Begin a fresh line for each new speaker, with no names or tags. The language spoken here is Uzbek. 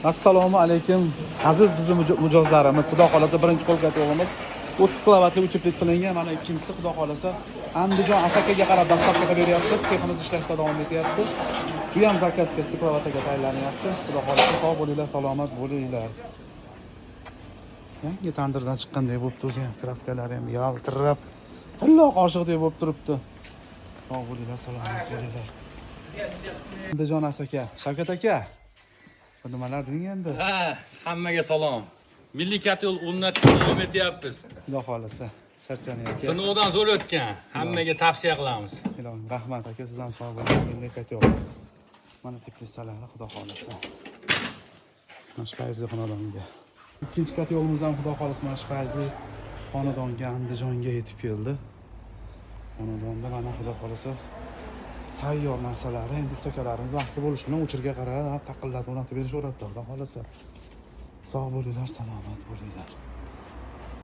Assalomu alaykum. Aziz bizning mijozlarimiz, xudo xolasa birinchi qo'lqat yo'g'imiz 30 kilovatli uchiblik qilingan. Mana ikkinchisi xudo xolasa Andijon Asakaga qarab dastavkaga beryapti. Seximiz ishlashda davom etyapti. Bu ham zakazga kilovataga tayyorlanyapti. Xudo xolasa sog' bo'linglar, salomat bo'linglar. Yangi tandirdan chiqqanday bo'libdi o'zi ham, kraskalari ham yaltirab, tilla qoshiqdek bo'lib turibdi. Sog' bo'linglar, salomat bo'linglar. Andijon Asaka, Shavkat aka. Bu nimalar deng endi?
Ha, hammaga salom. Milliy yo'l o'rnatishga davom etyapmiz.
Xudo xolasa, charchanyapti.
Sinovdan zo'r o'tgan. Hammaga tavsiya qilamiz.
Ilohim, rahmat aka, siz ham sog' bo'ling. Milliy yo'l. Mana teplitsalari xudo xolasa. Mana shu fayzli xonadonga. Ikkinchi kat yo'limiz ham xudo xolasa mana shu fayzli xonadonga Andijonga yetib keldi. Xonadonda mana xudo xolasa tayyor narsalari, endi ustakalarimiz vaqti bo'lishi bilan o'chirga qarab taqillatib o'rnatib berishaveradi, xudo xolasa. Sog' bo'linglar, salomat bo'linglar.